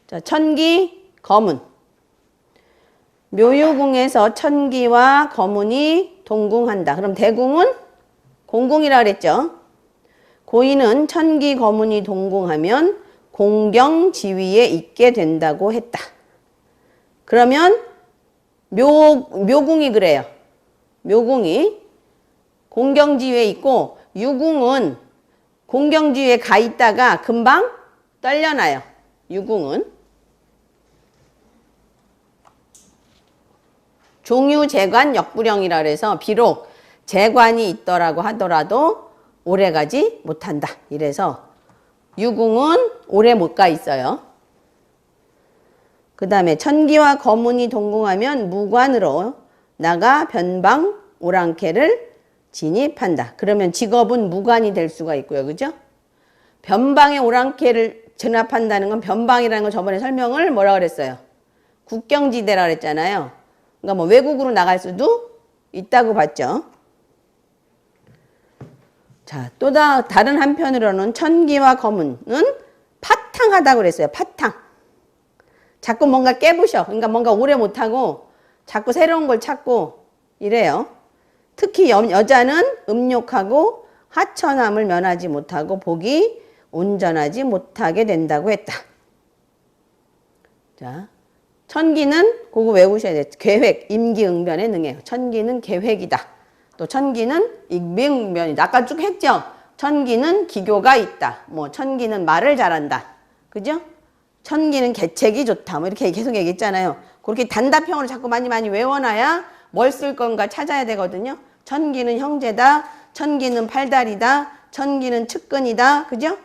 자, 천기, 거문. 묘유궁에서 천기와 거문이 동궁한다. 그럼 대궁은 공궁이라 그랬죠. 고인은 천기, 거문이 동궁하면 공경지위에 있게 된다고 했다. 그러면 묘궁이 그래요. 묘궁이 공경지위에 있고 유궁은 공경지위에 가 있다가 금방 떨려나요. 유궁은. 종유재관 역부령이라 그래서 비록 재관이 있더라고 하더라도 오래가지 못한다. 이래서 유궁은 오래 못 가 있어요. 그 다음에 천기와 거문이 동궁하면 무관으로 나가 변방 오랑캐를 진입한다. 그러면 직업은 무관이 될 수가 있고요. 그죠? 변방의 오랑캐를 진압한다는 건 변방이라는 건 저번에 설명을 뭐라 그랬어요? 국경지대라 그랬잖아요. 그러니까 뭐 외국으로 나갈 수도 있다고 봤죠. 자, 또 다른 한편으로는 천기와 거문은 파탕하다고 그랬어요. 파탕. 자꾸 뭔가 깨부셔. 그러니까 뭔가 오래 못하고 자꾸 새로운 걸 찾고 이래요. 특히 여자는 음욕하고 하천함을 면하지 못하고 복이 온전하지 못하게 된다고 했다. 자, 천기는 그거 외우셔야 돼요. 계획, 임기응변에 능해요. 천기는 계획이다. 또 천기는 임기응변이다. 아까 쭉 했죠? 천기는 기교가 있다. 뭐 천기는 말을 잘한다. 그죠? 천기는 계책이 좋다. 뭐 이렇게 계속 얘기했잖아요. 그렇게 단답형으로 자꾸 많이 외워놔야 뭘 쓸 건가 찾아야 되거든요. 천기는 형제다. 천기는 팔다리다. 천기는 측근이다. 그죠?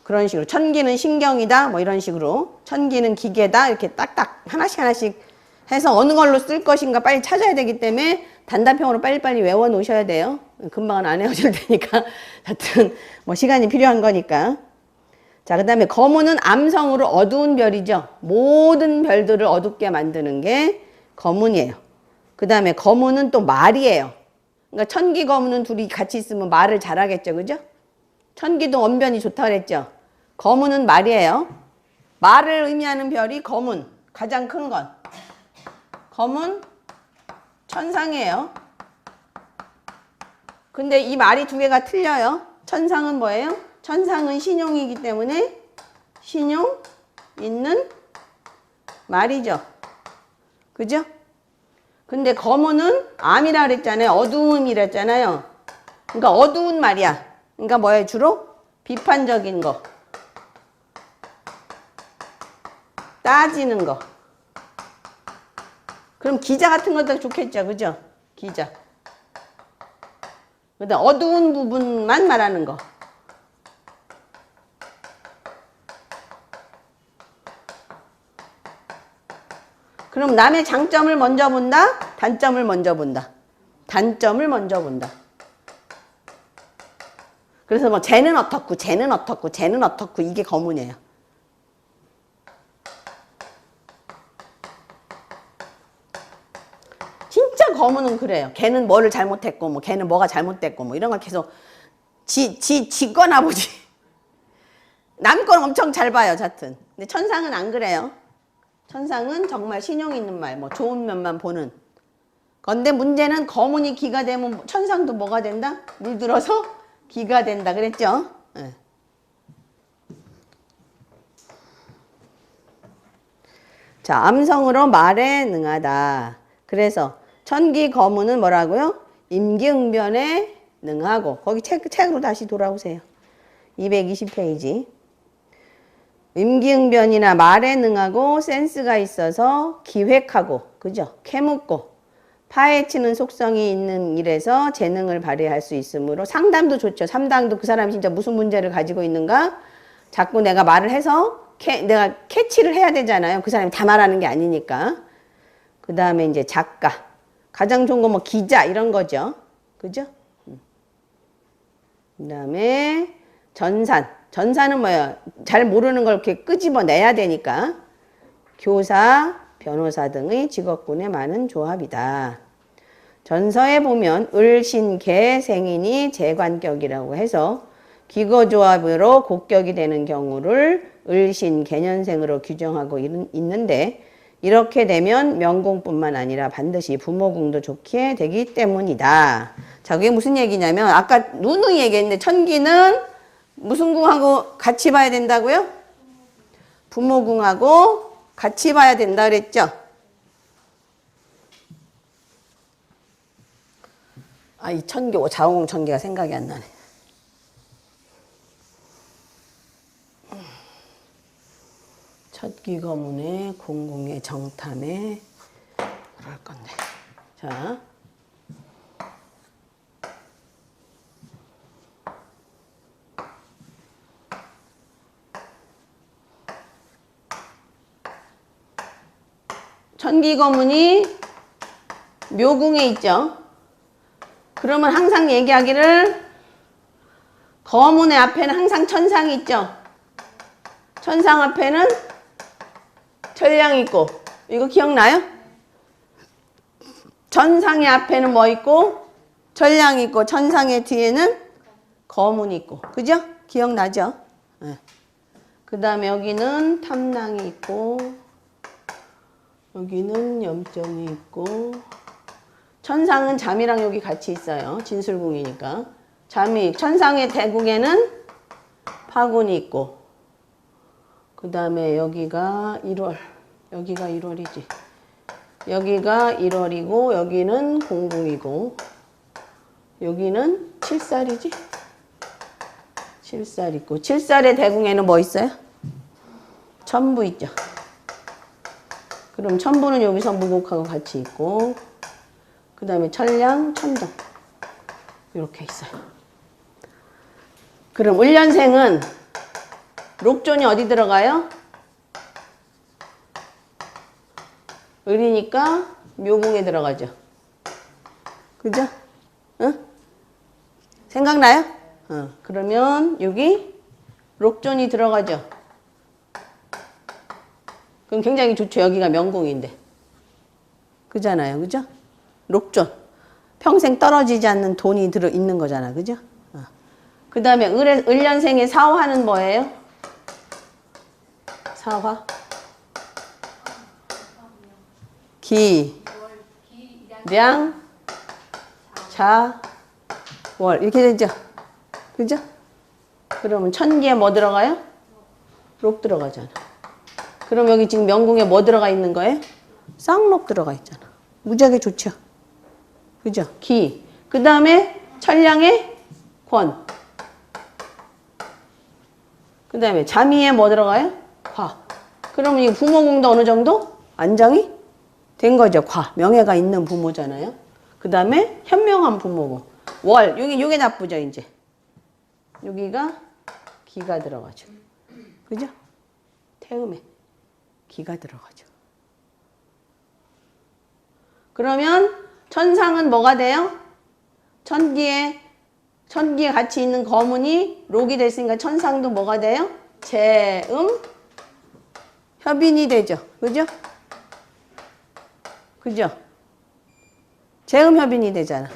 그런 식으로. 천기는 신경이다. 뭐 이런 식으로. 천기는 기계다. 이렇게 딱딱 하나씩 해서 어느 걸로 쓸 것인가 빨리 찾아야 되기 때문에 단답형으로 빨리빨리 외워 놓으셔야 돼요. 금방은 안 외워질 테니까. 하여튼 뭐 시간이 필요한 거니까. 자, 그 다음에 거문은 암성으로 어두운 별이죠. 모든 별들을 어둡게 만드는 게 거문이에요. 그 다음에 거문은 또 말이에요. 그러니까 천기 거문은 둘이 같이 있으면 말을 잘하겠죠. 그죠? 천기도 언변이 좋다 그랬죠. 거문은 말이에요. 말을 의미하는 별이 거문. 가장 큰 건. 거문 천상이에요. 근데 이 말이 두 개가 틀려요. 천상은 뭐예요? 천상은 신용이기 때문에 신용 있는 말이죠. 그죠? 근데 거문은 암이라 그랬잖아요. 어두움이라 했잖아요. 그러니까 어두운 말이야. 그러니까 뭐예요? 주로 비판적인 거. 따지는 거. 그럼 기자 같은 것도 좋겠죠. 그죠? 기자. 그다음 어두운 부분만 말하는 거. 그럼 남의 장점을 먼저 본다? 단점을 먼저 본다. 단점을 먼저 본다. 그래서 뭐 쟤는 어떻고 쟤는 어떻고 쟤는 어떻고 이게 거문이에요. 진짜 거문은 그래요. 걔는 뭐를 잘못했고 뭐 걔는 뭐가 잘못됐고 뭐 이런 걸 계속 지거나 보지. 남 건 엄청 잘 봐요. 하여튼. 근데 천상은 안 그래요. 천상은 정말 신용 있는 말, 뭐 좋은 면만 보는. 그런데 문제는 거문이 기가 되면 천상도 뭐가 된다? 물들어서 기가 된다 그랬죠? 네. 자, 암성으로 말에 능하다. 그래서 천기 거문은 뭐라고요? 임기응변에 능하고. 거기 책으로 다시 돌아오세요. 220페이지. 임기응변이나 말에 능하고 센스가 있어서 기획하고, 그죠? 캐묻고 파헤치는 속성이 있는 일에서 재능을 발휘할 수 있으므로 상담도 좋죠. 상담도 그 사람이 진짜 무슨 문제를 가지고 있는가 자꾸 내가 말을 해서 내가 캐치를 해야 되잖아요. 그 사람이 다 말하는 게 아니니까. 그 다음에 이제 작가. 가장 좋은 거 뭐 기자 이런 거죠. 그죠? 그 다음에 전산. 전사는 뭐예요? 잘 모르는 걸 이렇게 끄집어내야 되니까. 교사, 변호사 등의 직업군에 많은 조합이다. 전서에 보면 을, 신, 개, 생인이 재관격이라고 해서 기거조합으로 곡격이 되는 경우를 을신, 개년생으로 규정하고 있는데 이렇게 되면 명궁뿐만 아니라 반드시 부모궁도 좋게 되기 때문이다. 자, 그게 무슨 얘기냐면 아까 누누이 얘기했는데 천기는 무슨 궁하고 같이 봐야 된다고요? 부모궁하고 같이 봐야 된다 그랬죠? 아, 이 천기, 자오궁 천기가 생각이 안 나네. 첫기거문에 공궁의 정탐에 그럴 건데. 자. 천기거문이 묘궁에 있죠. 그러면 항상 얘기하기를 거문의 앞에는 항상 천상이 있죠. 천상 앞에는 천량이 있고, 이거 기억나요? 천상의 앞에는 뭐 있고? 천량이 있고, 천상의 뒤에는 거문이 있고. 그죠? 기억나죠? 네. 그 다음에 여기는 탐랑이 있고, 여기는 염점이 있고, 천상은 잠이랑 여기 같이 있어요. 진술궁이니까. 잠이, 천상의 대궁에는 파군이 있고, 그 다음에 여기가 1월, 여기가 1월이지. 여기가 1월이고, 여기는 공궁이고, 여기는 7살이지. 7살 있고, 7살의 대궁에는 뭐 있어요? 천부 있죠. 그럼 천부는 여기서 무곡하고 같이 있고, 그 다음에 천량, 천정. 이렇게 있어요. 그럼 을년생은 록존이 어디 들어가요? 을이니까 묘궁에 들어가죠. 그죠? 응? 생각나요? 그러면 여기 록존이 들어가죠. 그럼 굉장히 좋죠. 여기가 명궁인데. 그잖아요. 그죠? 록존. 평생 떨어지지 않는 돈이 들어있는 거잖아. 그죠? 그 다음에 을년생의 사화는 뭐예요? 사화. 기, 량, 자, 월. 이렇게 되죠? 그죠? 그러면 천기에 뭐 들어가요? 록 들어가잖아. 그럼 여기 지금 명궁에 뭐 들어가 있는 거예요? 쌍록 들어가 있잖아. 무지하게 좋죠? 그죠? 기. 그 다음에 천량의 권. 그 다음에 자미에 뭐 들어가요? 과. 그러면 이 부모궁도 어느 정도 안정이 된 거죠. 과. 명예가 있는 부모잖아요. 그 다음에 현명한 부모고. 월. 요게 나쁘죠, 이제. 여기가 기가 들어가죠. 그죠? 태음에 기가 들어가죠. 그러면 천상은 뭐가 돼요? 천기에 같이 있는 거문이 록이 됐으니까 천상도 뭐가 돼요? 재음 협인이 되죠. 그죠? 그죠? 재음 협인이 되잖아.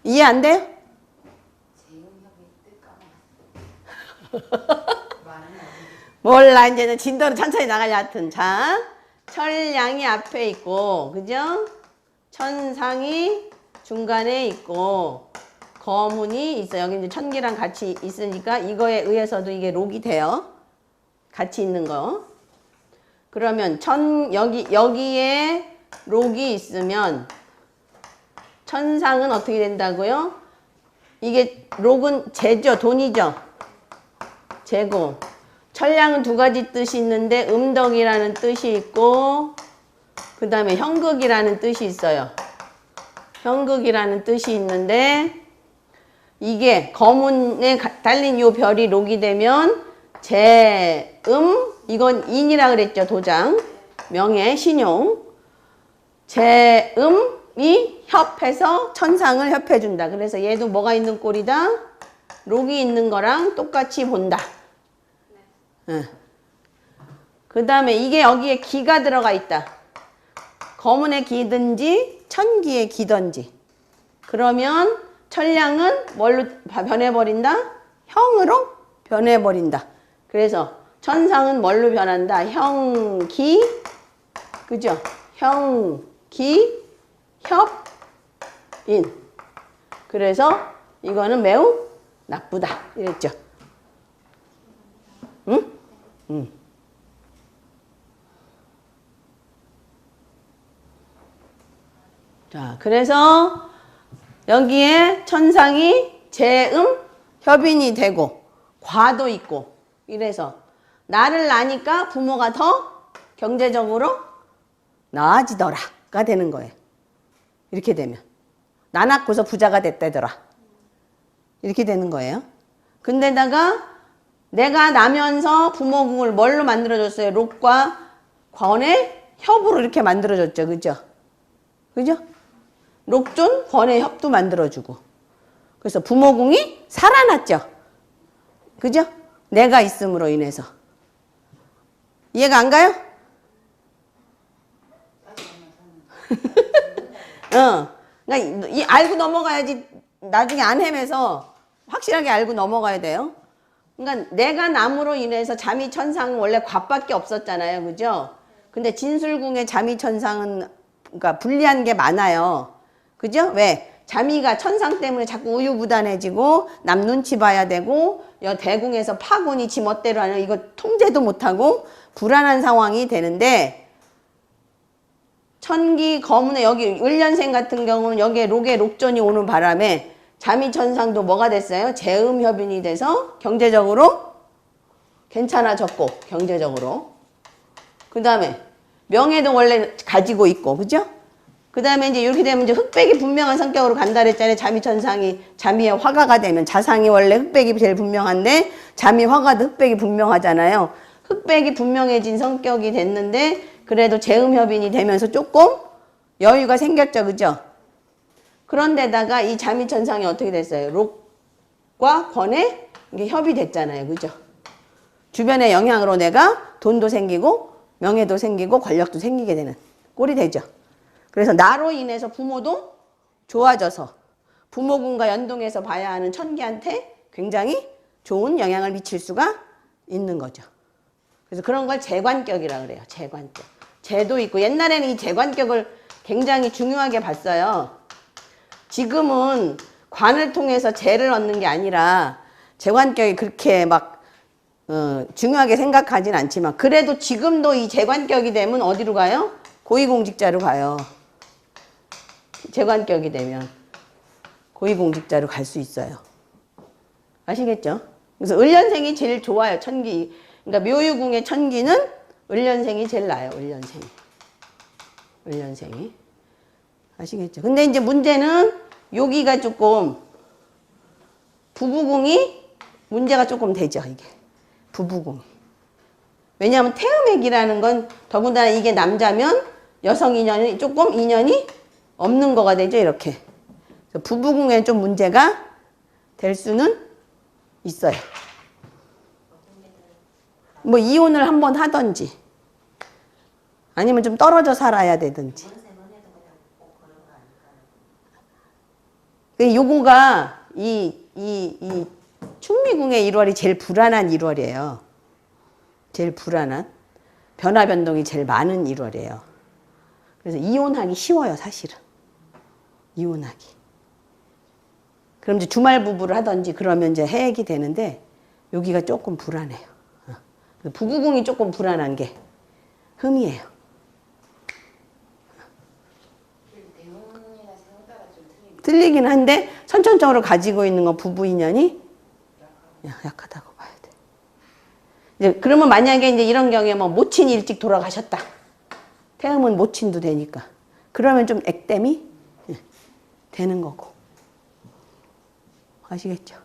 이해 안 돼요? 몰라, 이제는 진도로 천천히 나가자. 하여튼. 자, 천량이 앞에 있고, 그죠? 천상이 중간에 있고, 거문이 있어. 여기 이제 천기랑 같이 있으니까 이거에 의해서도 이게 록이 돼요. 같이 있는 거. 그러면 여기에 록이 있으면 천상은 어떻게 된다고요? 이게 록은 재죠, 돈이죠. 재고. 천량은 두 가지 뜻이 있는데 음덕이라는 뜻이 있고 그 다음에 형극이라는 뜻이 있어요. 형극이라는 뜻이 있는데 이게 거문에 달린 요 별이 록이 되면 재음, 이건 인이라 그랬죠. 도장, 명예, 신용. 재음이 협해서 천상을 협해준다. 그래서 얘도 뭐가 있는 꼴이다? 록이 있는 거랑 똑같이 본다. 그 다음에 이게 여기에 기가 들어가 있다. 거문에 기든지 천기에 기든지. 그러면 천량은 뭘로 변해버린다? 형으로 변해버린다. 그래서 천상은 뭘로 변한다? 형, 기, 그죠? 형, 기, 협, 인. 그래서 이거는 매우 나쁘다. 이랬죠. 응? 응. 자, 그래서 여기에 천상이 재음, 협인이 되고 과도 있고 이래서 나를 낳으니까 부모가 더 경제적으로 나아지더라가 되는 거예요. 이렇게 되면 나 낳고서 부자가 됐다더라. 이렇게 되는 거예요. 근데다가 내가 나면서 부모궁을 뭘로 만들어줬어요? 록과 권의 협으로 이렇게 만들어줬죠. 그죠? 그죠? 록존, 권의 협도 만들어주고. 그래서 부모궁이 살아났죠. 그죠? 내가 있음으로 인해서. 이해가 안 가요? 그러니까 알고 넘어가야지 나중에 안 헤매서 확실하게 알고 넘어가야 돼요. 그러니까 내가 남으로 인해서 자미천상은 원래 곽밖에 없었잖아요. 그죠? 근데 진술궁의 자미천상은 그러니까 불리한 게 많아요. 그죠? 왜? 자미가 천상 때문에 자꾸 우유부단해지고 남 눈치 봐야 되고 대궁에서 파군이 지 멋대로 하는 이거 통제도 못하고 불안한 상황이 되는데 천기 거문에 여기 을년생 같은 경우는 여기에 록에 록존이 오는 바람에 자미천상도 뭐가 됐어요? 재음협인이 돼서 경제적으로 괜찮아졌고 경제적으로 그 다음에 명예도 원래 가지고 있고 그죠? 그 다음에 이제 이렇게 되면 이제 흑백이 분명한 성격으로 간다 그랬잖아요. 자미천상이 자미의 화가가 되면 자상이 원래 흑백이 제일 분명한데 자미 화가도 흑백이 분명하잖아요. 흑백이 분명해진 성격이 됐는데 그래도 재음협인이 되면서 조금 여유가 생겼죠. 그죠? 그런데다가 이 자미천상이 어떻게 됐어요? 록과 권의 이게 협이 됐잖아요. 그죠? 주변의 영향으로 내가 돈도 생기고 명예도 생기고 권력도 생기게 되는 꼴이 되죠. 그래서 나로 인해서 부모도 좋아져서 부모군과 연동해서 봐야 하는 천기한테 굉장히 좋은 영향을 미칠 수가 있는 거죠. 그래서 그런 걸 재관격이라고 그래요. 재관격. 재도 있고 옛날에는 이 재관격을 굉장히 중요하게 봤어요. 지금은 관을 통해서 재를 얻는 게 아니라 재관격이 그렇게 막 중요하게 생각하진 않지만 그래도 지금도 이 재관격이 되면 어디로 가요? 고위공직자로 가요. 재관격이 되면 고위공직자로 갈 수 있어요. 아시겠죠? 그래서 을년생이 제일 좋아요. 천기. 그러니까 묘유궁의 천기는 을년생이 제일 나아요. 을년생이. 을년생이. 아시겠죠? 근데 이제 문제는 여기가 조금 부부궁이 문제가 조금 되죠. 이게. 부부궁이. 왜냐하면 태음액이라는 건 더군다나 이게 남자면 여성 인연이 조금 인연이 없는 거가 되죠. 이렇게. 부부궁에 좀 문제가 될 수는 있어요. 뭐 이혼을 한번 하든지 아니면 좀 떨어져 살아야 되든지. 요거가 이 충미궁의 1월이 제일 불안한 1월이에요. 제일 불안한 변화 변동이 제일 많은 1월이에요. 그래서 이혼하기 쉬워요, 사실은. 이혼하기. 그럼 이제 주말 부부를 하든지 그러면 이제 해액이 되는데 여기가 조금 불안해요. 부부궁이 조금 불안한 게 흠이에요. 틀리긴 한데 선천적으로 가지고 있는 건 부부 인연이 약하다고 봐야 돼. 이제 그러면 만약에 이제 이런 경우에 뭐 모친이 일찍 돌아가셨다. 태음은 모친도 되니까. 그러면 좀 액땜이 되는 거고. 아시겠죠?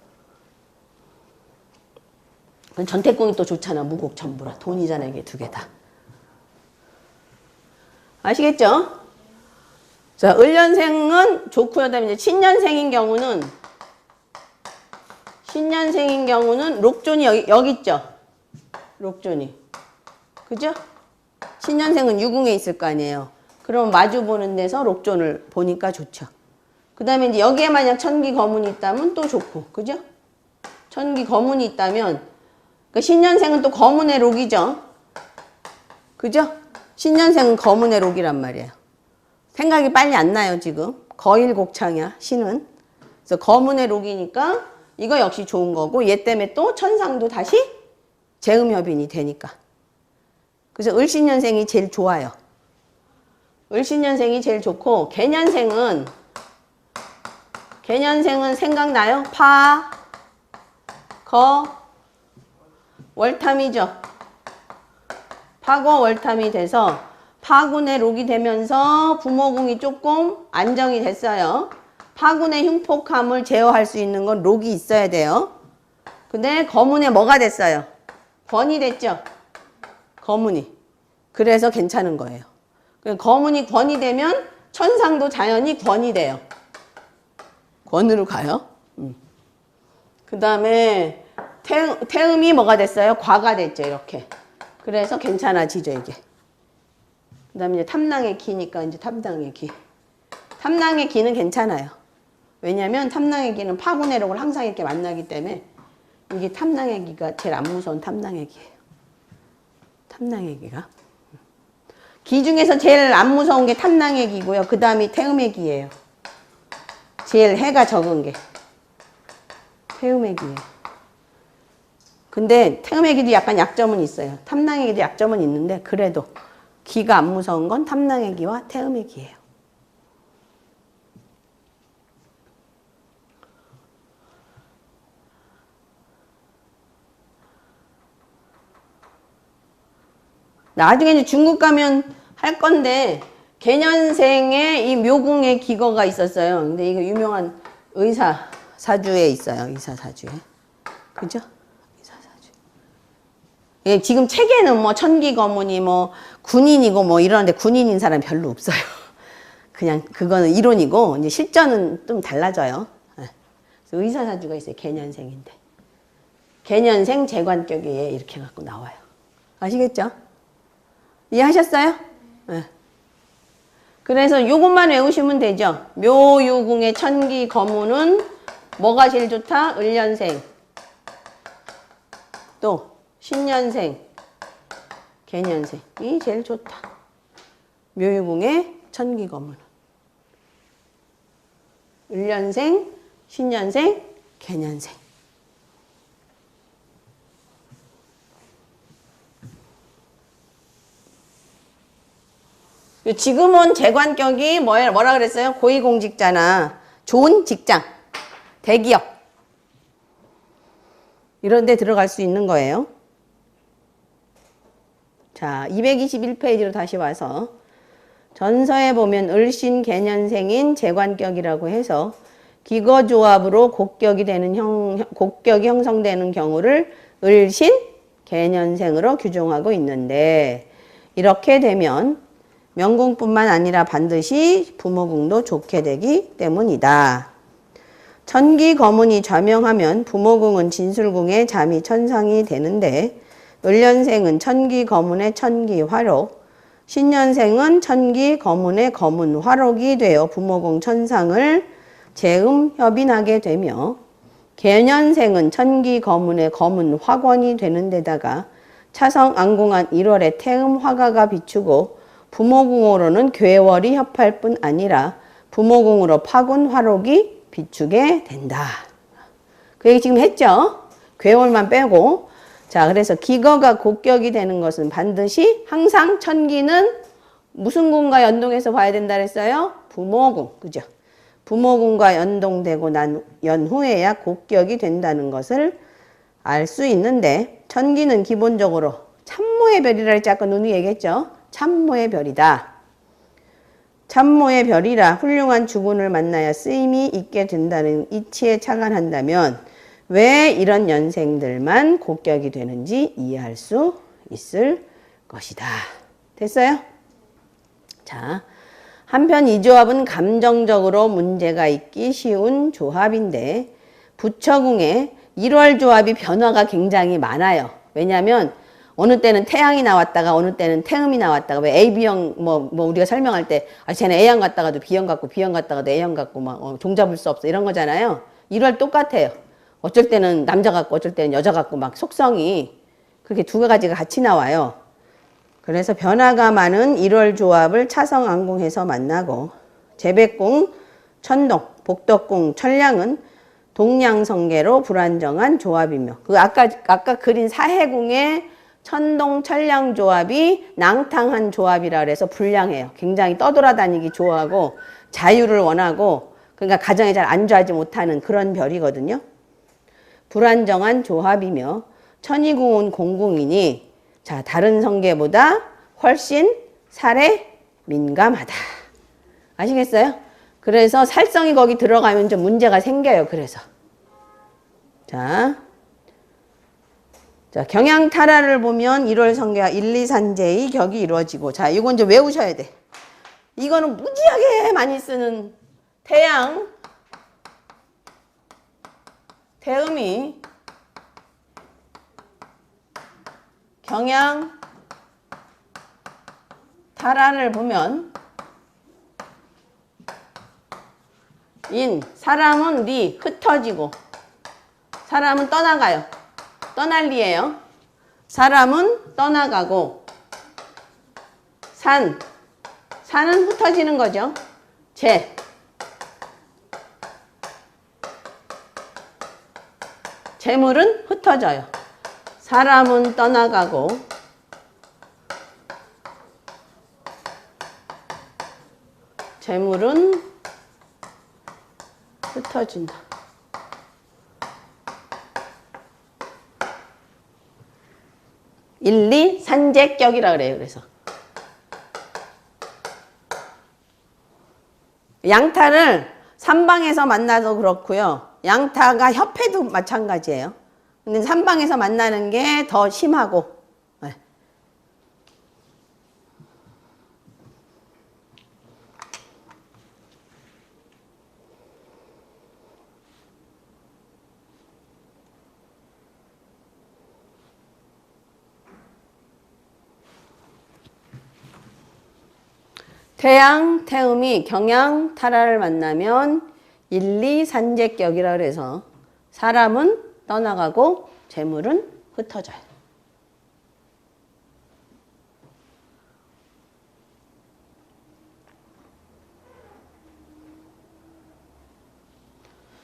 전태궁이 또 좋잖아. 무곡천부라. 돈이잖아. 이게 두 개 다. 아시겠죠? 자, 을년생은 좋고요. 그다음에 이제 신년생인 경우는 록존이 여기 있죠. 록존이. 그죠? 신년생은 유궁에 있을 거 아니에요. 그럼 마주 보는 데서 록존을 보니까 좋죠. 그 다음에 이제 여기에 만약 천기 거문이 있다면 또 좋고. 그죠? 천기 거문이 있다면 그 신년생은 또 거문의 록이죠. 그죠? 신년생은 거문의 록이란 말이에요. 생각이 빨리 안 나요, 지금. 거일곡창이야, 신은. 그래서 거문의 록이니까 이거 역시 좋은 거고, 얘 때문에 또 천상도 다시 재음협인이 되니까. 그래서 을신년생이 제일 좋아요. 을신년생이 제일 좋고, 개년생은 생각나요? 파, 거, 월탐이죠. 파거 월탐이 돼서 파군의 록이 되면서 부모궁이 조금 안정이 됐어요. 파군의 흉폭함을 제어할 수 있는 건 록이 있어야 돼요. 근데 거문에 뭐가 됐어요? 권이 됐죠. 거문이. 그래서 괜찮은 거예요. 거문이 권이 되면 천상도 자연히 권이 돼요. 권으로 가요. 그 다음에 태음이 뭐가 됐어요? 과가 됐죠. 이렇게. 그래서 괜찮아지죠, 이게. 그 다음에 이제 탐낭의 기니까 이제 탐낭의 기. 탐낭의 기는 괜찮아요. 왜냐면 탐낭의 기는 파군의 록을 항상 이렇게 만나기 때문에 이게 탐낭의 기가 제일 안 무서운 탐낭의 기예요. 탐낭의 기가. 기 중에서 제일 안 무서운 게 탐낭의 기고요. 그 다음이 태음의 기예요. 제일 해가 적은 게. 태음의 기예요. 근데 태음의 기도 약간 약점은 있어요. 탐낭의 기도 약점은 있는데 그래도 기가 안 무서운 건 탐낭의 기와 태음의 기예요. 나중에 이제 중국 가면 할 건데 개년생에 이 묘궁의 기거가 있었어요. 근데 이거 유명한 의사사주에 있어요. 의사사주에. 그죠? 의사사주. 예, 지금 책에는 뭐 천기거문이 뭐 군인이고 뭐 이러는데 군인인 사람 별로 없어요. 그냥 그거는 이론이고 이제 실전은 좀 달라져요. 예. 그래서 의사사주가 있어요. 개년생인데. 개년생 재관격에 이렇게 갖고 나와요. 아시겠죠? 이해하셨어요? 네. 그래서 요것만 외우시면 되죠. 묘유궁의 천기 거문은 뭐가 제일 좋다? 을년생, 또 신년생, 개년생이 제일 좋다. 묘유궁의 천기 거문은 을년생, 신년생, 개년생. 지금은 재관격이 뭐라 그랬어요? 고위공직자나 좋은 직장, 대기업 이런 데 들어갈 수 있는 거예요. 자, 221페이지로 다시 와서 전서에 보면 을신 개년생인 재관격이라고 해서 기거조합으로 곡격이 형성되는 경우를 을신 개년생으로 규정하고 있는데 이렇게 되면 명궁뿐만 아니라 반드시 부모궁도 좋게 되기 때문이다. 천기 거문이 좌명하면 부모궁은 진술궁의 잠이 천상이 되는데 을년생은 천기 거문의 천기 화록, 신년생은 천기 거문의 거문 화록이 되어 부모궁 천상을 재음 협인하게 되며 개년생은 천기 거문의 거문 화권이 되는 데다가 차성 안궁한 1월의 태음 화가가 비추고 부모궁으로는 괴월이 협할 뿐 아니라 부모궁으로 파군 화록이 비추게 된다. 그 얘기 지금 했죠? 괴월만 빼고. 자, 그래서 기거가 곡격이 되는 것은 반드시 항상 천기는 무슨 궁과 연동해서 봐야 된다 그랬어요? 부모궁. 그죠? 부모궁과 연동되고 난 연후에야 곡격이 된다는 것을 알 수 있는데 천기는 기본적으로 참모의 별이라 했지 아까 누누이 얘기했죠? 참모의 별이다. 참모의 별이라 훌륭한 주군을 만나야 쓰임이 있게 된다는 이치에 착안한다면 왜 이런 연생들만 곡격이 되는지 이해할 수 있을 것이다. 됐어요? 자, 한편 이 조합은 감정적으로 문제가 있기 쉬운 조합인데 부처궁의 1월 조합이 변화가 굉장히 많아요. 왜냐하면 어느 때는 태양이 나왔다가 어느 때는 태음이 나왔다가 왜 A, B형 뭐 우리가 설명할 때 쟤는 A형 갔다가도 B형 같고 B형 갔다가도 A형 같고 막 종잡을 수 없어 이런 거잖아요. 1월 똑같아요. 어쩔 때는 남자 같고 어쩔 때는 여자 같고 막 속성이 그렇게 두 가지가 같이 나와요. 그래서 변화가 많은 1월 조합을 차성안궁해서 만나고 재백궁, 천동, 복덕궁, 천량은 동양성계로 불안정한 조합이며 그 아까 그린 사해궁의 천동, 천량 조합이 낭탕한 조합이라 그래서 불량해요. 굉장히 떠돌아다니기 좋아하고 자유를 원하고 그러니까 가정에 잘 안주하지 못하는 그런 별이거든요. 불안정한 조합이며 천이궁은 공궁이니 자 다른 성계보다 훨씬 살에 민감하다. 아시겠어요? 그래서 살성이 거기 들어가면 좀 문제가 생겨요. 그래서 자 경양탈화를 보면 1월 성계와 1, 2, 산재의 격이 이루어지고 자 이건 이제 외우셔야 돼. 이거는 무지하게 많이 쓰는 태양, 태음이 경양 탈화를 보면 인, 사람은 리, 흩어지고 사람은 떠나가요. 떠날 리예요. 사람은 떠나가고 산은 흩어지는 거죠. 재물은 흩어져요. 사람은 떠나가고 재물은 흩어진다. 일리 산재격이라 그래요. 그래서 양타를 삼방에서 만나도 그렇고요. 양타가 협회도 마찬가지예요. 근데 삼방에서 만나는 게 더 심하고 네. 태양, 태음이 경양, 탈화를 만나면 일리산재격이라 그래서 사람은 떠나가고 재물은 흩어져요.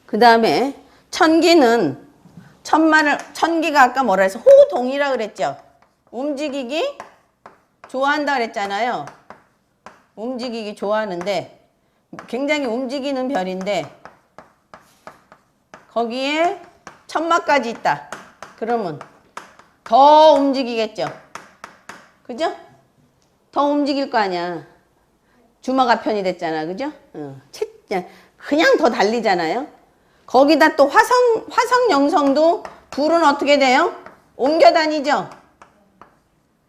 그 다음에 천기는 천기가 아까 뭐라 해서 호동이라 그랬죠. 움직이기 좋아한다 그랬잖아요. 움직이기 좋아하는데 굉장히 움직이는 별인데 거기에 천마까지 있다. 그러면 더 움직이겠죠. 그죠? 더 움직일 거 아니야. 주마가 편이 됐잖아. 그죠? 그냥 더 달리잖아요. 거기다 또 화성 영성도 불은 어떻게 돼요? 옮겨 다니죠.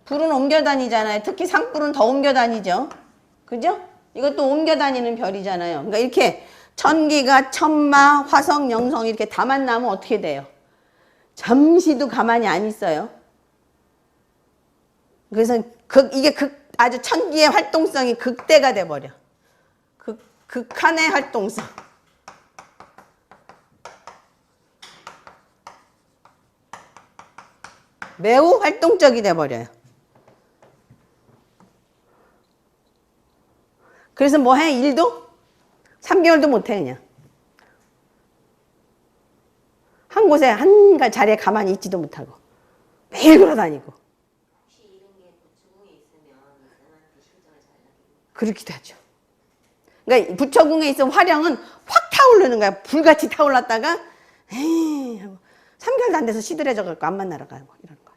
불은 옮겨 다니잖아요. 특히 상불은 더 옮겨 다니죠. 그죠? 이것도 옮겨 다니는 별이잖아요. 그러니까 이렇게 천기가 천마, 화성, 영성 이렇게 다 만나면 어떻게 돼요? 잠시도 가만히 안 있어요. 그래서 이게 아주 천기의 활동성이 극대가 돼버려. 극한의 활동성. 매우 활동적이 돼버려요. 그래서 뭐 해? 일도? 3개월도 못해 그냥. 한 곳에 한 자리에 가만히 있지도 못하고 매일 돌아다니고. 혹시 이런 게 부처궁에 있으면 쌤한테 신청을 잘 하겠네요. 그렇기도 하죠. 그러니까 부처궁에 있으면 화령은 확 타오르는 거야. 불같이 타올랐다가 에이 하고 3개월도 안 돼서 시들해져 갖고 안 만나러 가고 뭐 이러는 거야.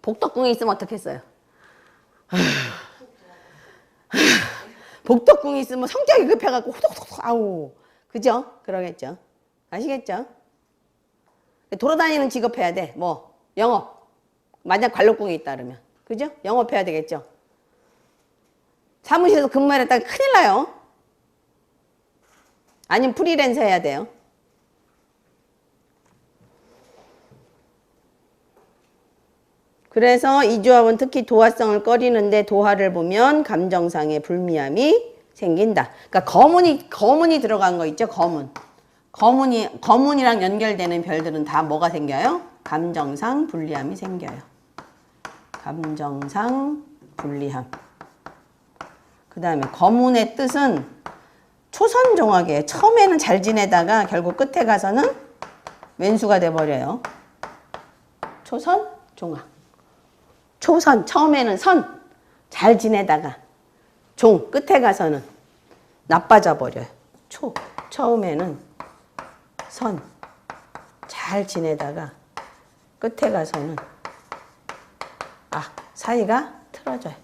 복덕궁에 있으면 어떻겠어요? 복덕궁에 있으면 성격이 급해갖고 호독호독 아우 그죠? 그러겠죠. 아시겠죠? 돌아다니는 직업 해야 돼. 뭐 영업. 만약 관록궁에 있다 그러면 그죠? 영업해야 되겠죠. 사무실에서 근무했다가 큰일 나요. 아니면 프리랜서 해야 돼요. 그래서 이 조합은 특히 도화성을 꺼리는데 도화를 보면 감정상의 불미함이 생긴다. 그러니까 거문이 들어간 거 있죠. 거문. 거문이랑 연결되는 별들은 다 뭐가 생겨요? 감정상 불리함이 생겨요. 감정상 불리함. 그 다음에 거문의 뜻은 초선종합이에요. 처음에는 잘 지내다가 결국 끝에 가서는 왼수가 돼버려요. 초선종합. 초선, 처음에는 선, 잘 지내다가 종, 끝에 가서는 나빠져 버려요. 처음에는 선, 잘 지내다가 끝에 가서는 사이가 틀어져요.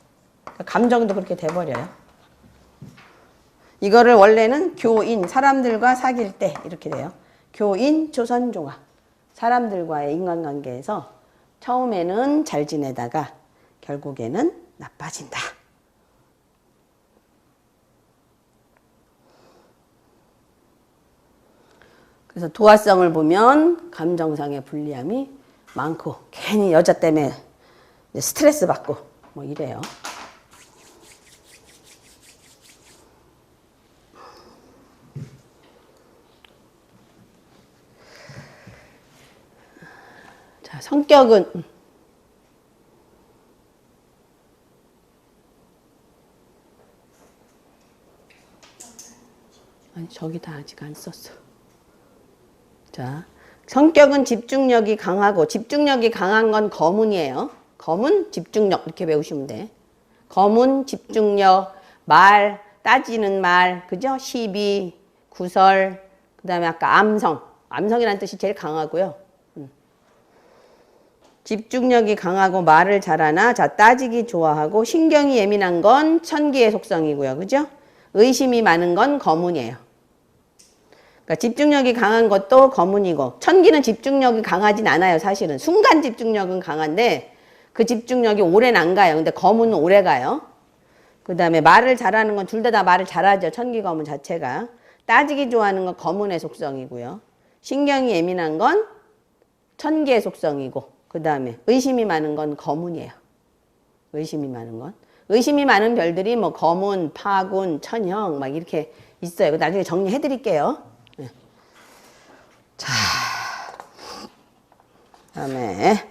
감정도 그렇게 돼버려요. 이거를 원래는 교인, 사람들과 사귈 때 이렇게 돼요. 교인, 초선종합. 사람들과의 인간관계에서 처음에는 잘 지내다가 결국에는 나빠진다. 그래서 도화성을 보면 감정상의 불리함이 많고 괜히 여자 때문에 스트레스 받고 뭐 이래요. 자, 성격은 아니 저기다 아직 안 썼어. 자, 성격은 집중력이 강하고 집중력이 강한 건 거문이에요. 거문, 집중력 이렇게 배우시면 돼. 거문, 집중력, 말, 따지는 말, 그죠? 시비, 구설, 그 다음에 아까 암성. 암성이라는 뜻이 제일 강하고요. 집중력이 강하고 말을 잘하나, 자, 따지기 좋아하고, 신경이 예민한 건 천기의 속성이고요. 그죠? 의심이 많은 건 거문이에요. 그러니까 집중력이 강한 것도 거문이고, 천기는 집중력이 강하진 않아요, 사실은. 순간 집중력은 강한데, 그 집중력이 오래는 안 가요. 근데 거문은 오래 가요. 그 다음에 말을 잘하는 건 둘 다 말을 잘하죠. 천기 거문 자체가. 따지기 좋아하는 건 거문의 속성이고요. 신경이 예민한 건 천기의 속성이고, 그 다음에 의심이 많은 건 거문이에요. 의심이 많은 건. 의심이 많은 별들이 뭐 거문, 파군, 천형 막 이렇게 있어요. 나중에 정리해 드릴게요. 네. 자, 다음에